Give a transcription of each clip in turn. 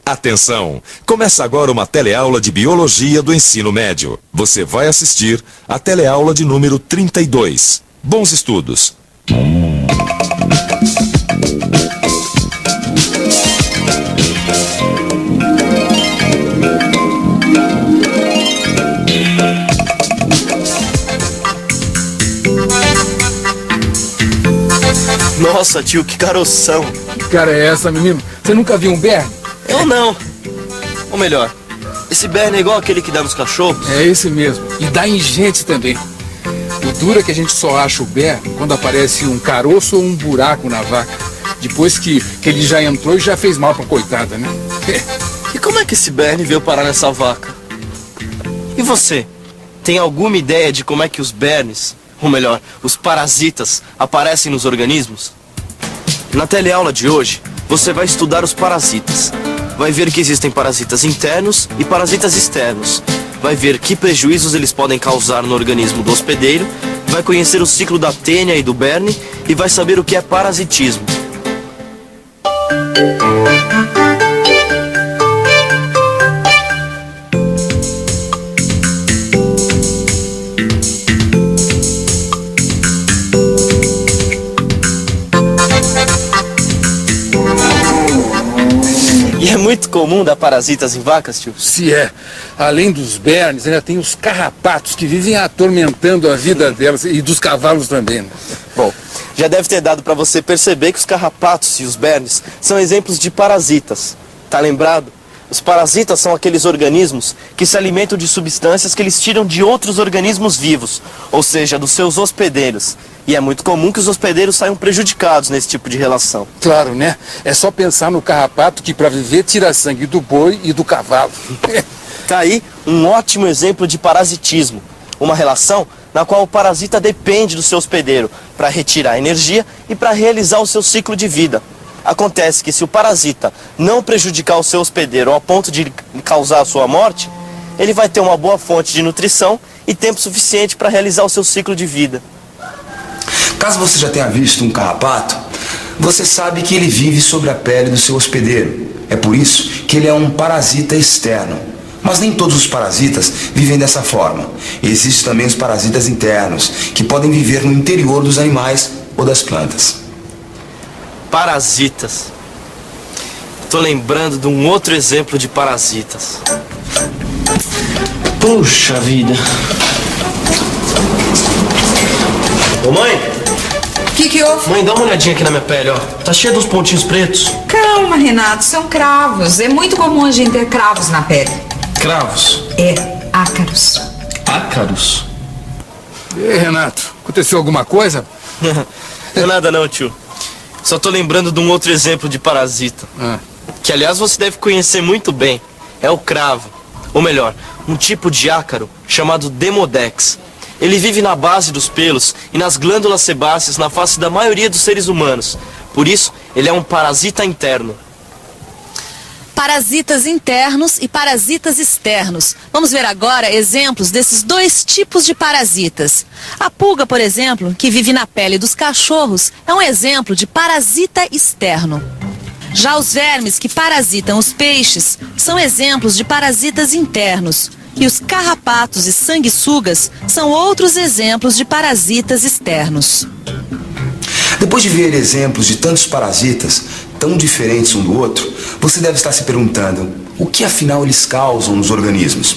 Atenção! Começa agora uma teleaula de Biologia do Ensino Médio. Você vai assistir a teleaula de número 32. Bons estudos! Nossa, tio, que caroção. Que cara é essa, menino? Você nunca viu um berne? Eu não. Ou melhor, esse berne é igual aquele que dá nos cachorros? É esse mesmo. E dá em gente também. O duro é que a gente só acha o berne quando aparece um caroço ou um buraco na vaca. Depois que ele já entrou e já fez mal pra coitada, né? E como é que esse berne veio parar nessa vaca? E você? Tem alguma ideia de como é que os bernes, ou melhor, os parasitas, aparecem nos organismos? Na teleaula de hoje, você vai estudar os parasitas. Vai ver que existem parasitas internos e parasitas externos. Vai ver que prejuízos eles podem causar no organismo do hospedeiro. Vai conhecer o ciclo da tênia e do berne e vai saber o que é parasitismo. E é muito comum dar parasitas em vacas, tio? Se é. Além dos bernes, ainda tem os carrapatos que vivem atormentando a vida delas e dos cavalos também, né? Bom, já deve ter dado pra você perceber que os carrapatos e os bernes são exemplos de parasitas. Tá lembrado? Os parasitas são aqueles organismos que se alimentam de substâncias que eles tiram de outros organismos vivos, ou seja, dos seus hospedeiros. E é muito comum que os hospedeiros saiam prejudicados nesse tipo de relação. Claro, né? É só pensar no carrapato que para viver tira sangue do boi e do cavalo. Tá aí um ótimo exemplo de parasitismo. Uma relação na qual o parasita depende do seu hospedeiro para retirar energia e para realizar o seu ciclo de vida. Acontece que se o parasita não prejudicar o seu hospedeiro ao ponto de causar a sua morte, ele vai ter uma boa fonte de nutrição e tempo suficiente para realizar o seu ciclo de vida. Caso você já tenha visto um carrapato, você sabe que ele vive sobre a pele do seu hospedeiro. É por isso que ele é um parasita externo. Mas nem todos os parasitas vivem dessa forma. Existem também os parasitas internos, que podem viver no interior dos animais ou das plantas. Parasitas. Tô lembrando de um outro exemplo de parasitas. Puxa vida. Ô mãe! O que houve? Mãe, dá uma olhadinha aqui na minha pele, ó. Tá cheia dos pontinhos pretos. Calma, Renato, são cravos. É muito comum a gente ter cravos na pele. Cravos? É, ácaros. Ácaros? E Renato, aconteceu alguma coisa? Não é nada não, tio. Só tô lembrando de um outro exemplo de parasita. Que, aliás, você deve conhecer muito bem. É o cravo. Ou melhor, um tipo de ácaro chamado Demodex. Ele vive na base dos pelos e nas glândulas sebáceas na face da maioria dos seres humanos. Por isso, ele é um parasita interno. Parasitas internos e parasitas externos. Vamos ver agora exemplos desses dois tipos de parasitas. A pulga, por exemplo, que vive na pele dos cachorros, é um exemplo de parasita externo. Já os vermes que parasitam os peixes são exemplos de parasitas internos. E os carrapatos e sanguessugas são outros exemplos de parasitas externos. Depois de ver exemplos de tantos parasitas, tão diferentes um do outro, você deve estar se perguntando o que afinal eles causam nos organismos.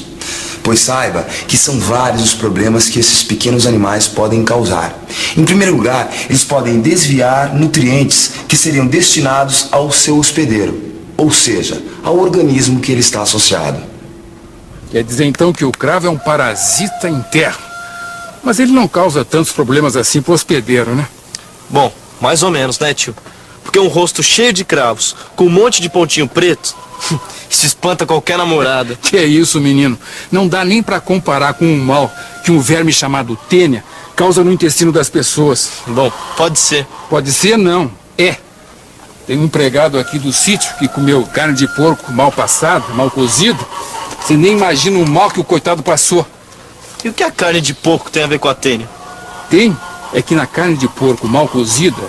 Pois saiba que são vários os problemas que esses pequenos animais podem causar. Em primeiro lugar, eles podem desviar nutrientes que seriam destinados ao seu hospedeiro, ou seja, ao organismo que ele está associado. Quer dizer então que o cravo é um parasita interno. Mas ele não causa tantos problemas assim pro hospedeiro, né? Bom, mais ou menos, né, tio? Porque um rosto cheio de cravos, com um monte de pontinho preto, isso espanta qualquer namorada. Que é isso, menino? Não dá nem pra comparar com o mal que um verme chamado tênia causa no intestino das pessoas. Bom, pode ser. Pode ser, não. É. Tem um empregado aqui do sítio que comeu carne de porco mal passada, mal cozido. Você nem imagina o mal que o coitado passou. E o que a carne de porco tem a ver com a tênia? Tem. É que na carne de porco mal cozida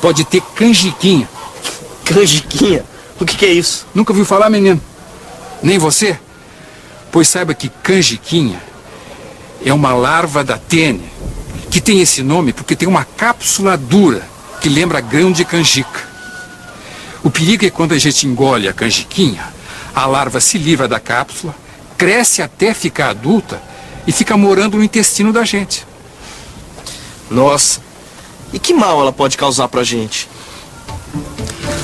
pode ter canjiquinha. Canjiquinha? O que é isso? Nunca ouviu falar, menino? Nem você? Pois saiba que canjiquinha é uma larva da tênia, que tem esse nome porque tem uma cápsula dura que lembra grão de canjica. O perigo é quando a gente engole a canjiquinha, a larva se livra da cápsula, cresce até ficar adulta e fica morando no intestino da gente. Nossa, e que mal ela pode causar pra gente?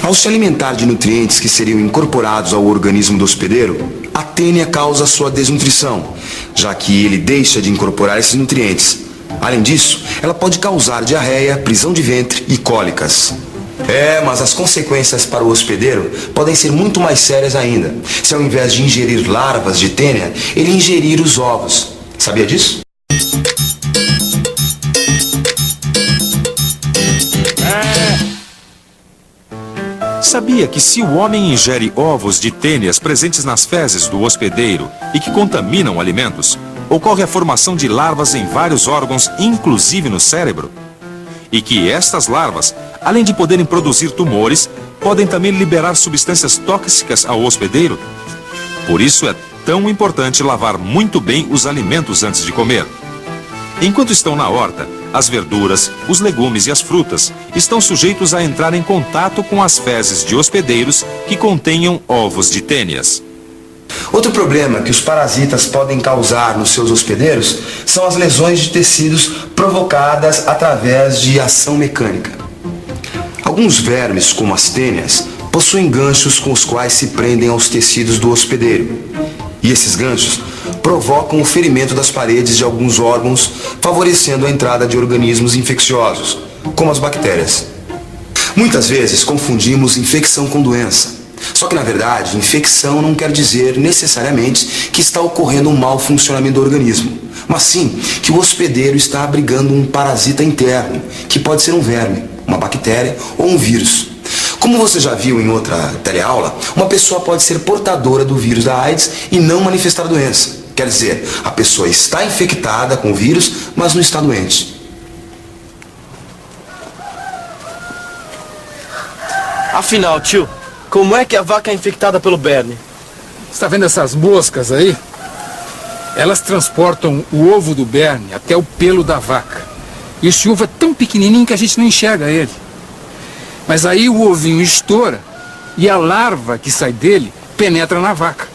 Ao se alimentar de nutrientes que seriam incorporados ao organismo do hospedeiro, a tênia causa sua desnutrição, já que ele deixa de incorporar esses nutrientes. Além disso, ela pode causar diarreia, prisão de ventre e cólicas. Mas as consequências para o hospedeiro podem ser muito mais sérias ainda, se ao invés de ingerir larvas de tênia, ele ingerir os ovos. Sabia disso? Sabia que se o homem ingere ovos de tênias presentes nas fezes do hospedeiro e que contaminam alimentos, ocorre a formação de larvas em vários órgãos, inclusive no cérebro? E que estas larvas, além de poderem produzir tumores, podem também liberar substâncias tóxicas ao hospedeiro? Por isso é tão importante lavar muito bem os alimentos antes de comer. Enquanto estão na horta, as verduras, os legumes e as frutas estão sujeitos a entrar em contato com as fezes de hospedeiros que contenham ovos de tênias. Outro problema que os parasitas podem causar nos seus hospedeiros são as lesões de tecidos provocadas através de ação mecânica. Alguns vermes, como as tênias, possuem ganchos com os quais se prendem aos tecidos do hospedeiro. E esses ganchos provocam o ferimento das paredes de alguns órgãos, favorecendo a entrada de organismos infecciosos, como as bactérias. Muitas vezes confundimos infecção com doença. Só que, na verdade, infecção não quer dizer necessariamente que está ocorrendo um mau funcionamento do organismo, mas sim que o hospedeiro está abrigando um parasita interno, que pode ser um verme, uma bactéria ou um vírus. Como você já viu em outra teleaula, uma pessoa pode ser portadora do vírus da AIDS e não manifestar a doença. Quer dizer, a pessoa está infectada com o vírus, mas não está doente. Afinal, tio, como é que a vaca é infectada pelo berne? Você está vendo essas moscas aí? Elas transportam o ovo do berne até o pelo da vaca. E esse ovo é tão pequenininho que a gente não enxerga ele. Mas aí o ovinho estoura e a larva que sai dele penetra na vaca.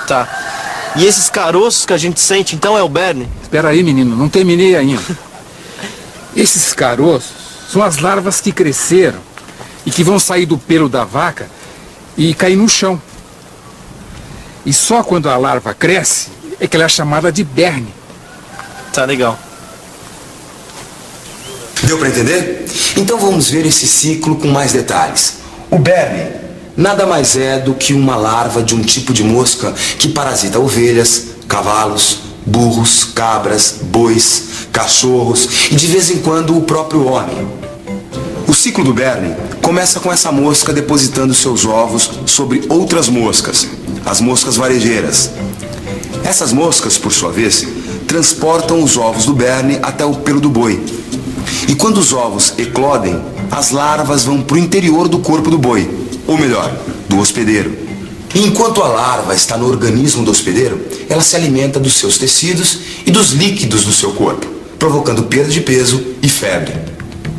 Tá. E esses caroços que a gente sente, então, é o berne? Espera aí, menino, não terminei ainda. Esses caroços são as larvas que cresceram e que vão sair do pelo da vaca e cair no chão. E só quando a larva cresce é que ela é chamada de berne. Tá legal. Deu para entender? Então vamos ver esse ciclo com mais detalhes. O berne nada mais é do que uma larva de um tipo de mosca que parasita ovelhas, cavalos, burros, cabras, bois, cachorros e de vez em quando o próprio homem. O ciclo do berne começa com essa mosca depositando seus ovos sobre outras moscas, as moscas varejeiras. Essas moscas, por sua vez, transportam os ovos do berne até o pelo do boi. E quando os ovos eclodem, as larvas vão para o interior do corpo do boi, ou melhor, do hospedeiro. E enquanto a larva está no organismo do hospedeiro, ela se alimenta dos seus tecidos e dos líquidos do seu corpo, provocando perda de peso e febre.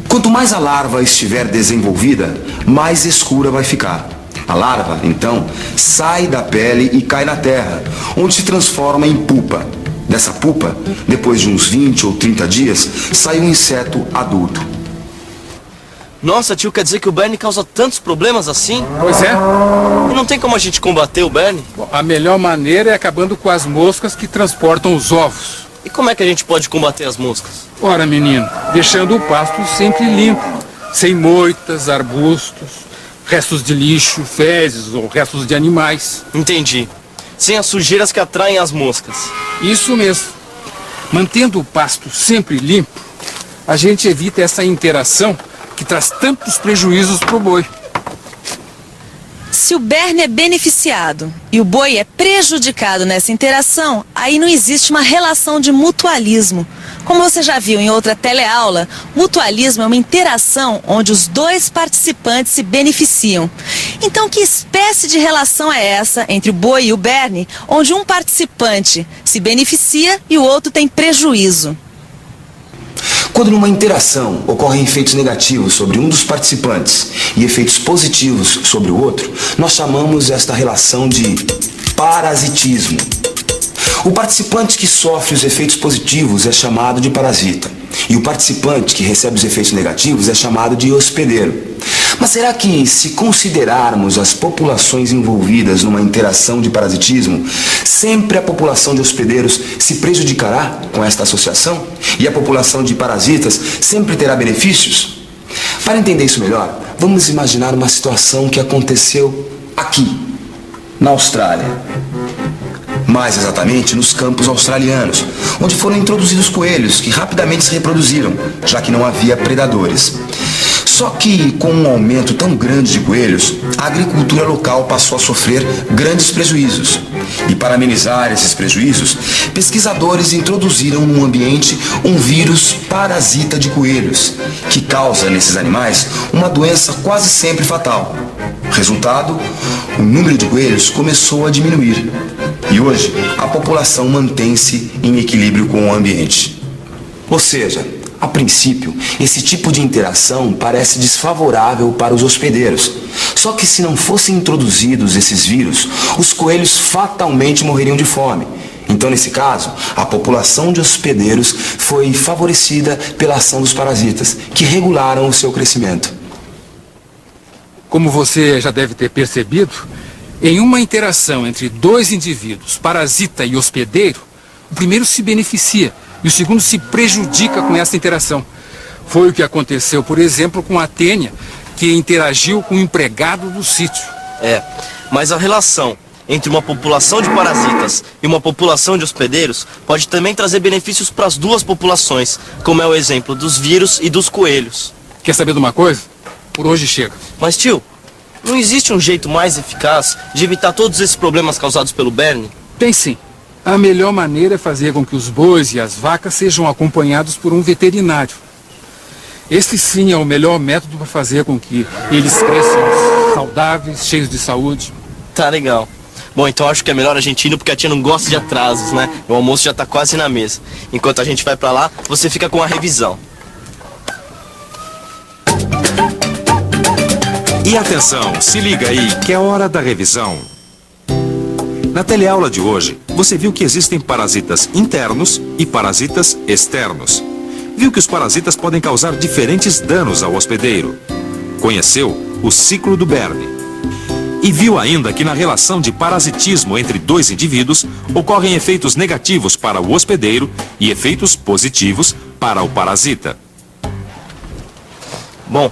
Quanto mais a larva estiver desenvolvida, mais escura vai ficar. A larva, então, sai da pele e cai na terra, onde se transforma em pupa. Dessa pupa, depois de uns 20 ou 30 dias, sai um inseto adulto. Nossa, tio, quer dizer que o berne causa tantos problemas assim? Pois é. E não tem como a gente combater o berne? Bom, a melhor maneira é acabando com as moscas que transportam os ovos. E como é que a gente pode combater as moscas? Ora, menino, deixando o pasto sempre limpo, sem moitas, arbustos, restos de lixo, fezes ou restos de animais. Entendi. Sem as sujeiras que atraem as moscas. Isso mesmo. Mantendo o pasto sempre limpo, a gente evita essa interação que traz tantos prejuízos para o boi. Se o berne é beneficiado e o boi é prejudicado nessa interação, aí não existe uma relação de mutualismo. Como você já viu em outra teleaula, mutualismo é uma interação onde os dois participantes se beneficiam. Então, que espécie de relação é essa entre o boi e o berne, onde um participante se beneficia e o outro tem prejuízo? Quando numa interação ocorrem efeitos negativos sobre um dos participantes e efeitos positivos sobre o outro, nós chamamos esta relação de parasitismo. O participante que sofre os efeitos positivos é chamado de parasita, e o participante que recebe os efeitos negativos é chamado de hospedeiro. Mas será que, se considerarmos as populações envolvidas numa interação de parasitismo, sempre a população de hospedeiros se prejudicará com esta associação? E a população de parasitas sempre terá benefícios? Para entender isso melhor, vamos imaginar uma situação que aconteceu aqui, na Austrália. Mais exatamente nos campos australianos, onde foram introduzidos coelhos que rapidamente se reproduziram, já que não havia predadores. Só que, com um aumento tão grande de coelhos, a agricultura local passou a sofrer grandes prejuízos. E para amenizar esses prejuízos, pesquisadores introduziram no ambiente um vírus parasita de coelhos, que causa nesses animais uma doença quase sempre fatal. Resultado, o número de coelhos começou a diminuir. E hoje, a população mantém-se em equilíbrio com o ambiente. Ou seja, a princípio, esse tipo de interação parece desfavorável para os hospedeiros. Só que se não fossem introduzidos esses vírus, os coelhos fatalmente morreriam de fome. Então, nesse caso, a população de hospedeiros foi favorecida pela ação dos parasitas, que regularam o seu crescimento. Como você já deve ter percebido, em uma interação entre dois indivíduos, parasita e hospedeiro, o primeiro se beneficia e o segundo se prejudica com essa interação. Foi o que aconteceu, por exemplo, com a Tênia, que interagiu com o empregado do sítio. Mas a relação entre uma população de parasitas e uma população de hospedeiros pode também trazer benefícios para as duas populações, como é o exemplo dos vírus e dos coelhos. Quer saber de uma coisa? Por hoje chega. Mas, tio, não existe um jeito mais eficaz de evitar todos esses problemas causados pelo berne? Tem sim. A melhor maneira é fazer com que os bois e as vacas sejam acompanhados por um veterinário. Este sim é o melhor método para fazer com que eles cresçam saudáveis, cheios de saúde. Tá legal. Bom, então acho que é melhor a gente ir porque a tia não gosta de atrasos, né? O almoço já tá quase na mesa. Enquanto a gente vai pra lá, você fica com a revisão. E atenção, se liga aí que é hora da revisão. Na teleaula de hoje, você viu que existem parasitas internos e parasitas externos. Viu que os parasitas podem causar diferentes danos ao hospedeiro. Conheceu o ciclo do berne. E viu ainda que na relação de parasitismo entre dois indivíduos ocorrem efeitos negativos para o hospedeiro e efeitos positivos para o parasita. Bom,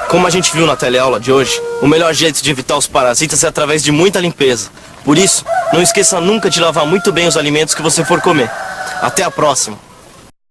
como a gente viu na teleaula de hoje, o melhor jeito de evitar os parasitas é através de muita limpeza. Por isso, não esqueça nunca de lavar muito bem os alimentos que você for comer. Até a próxima!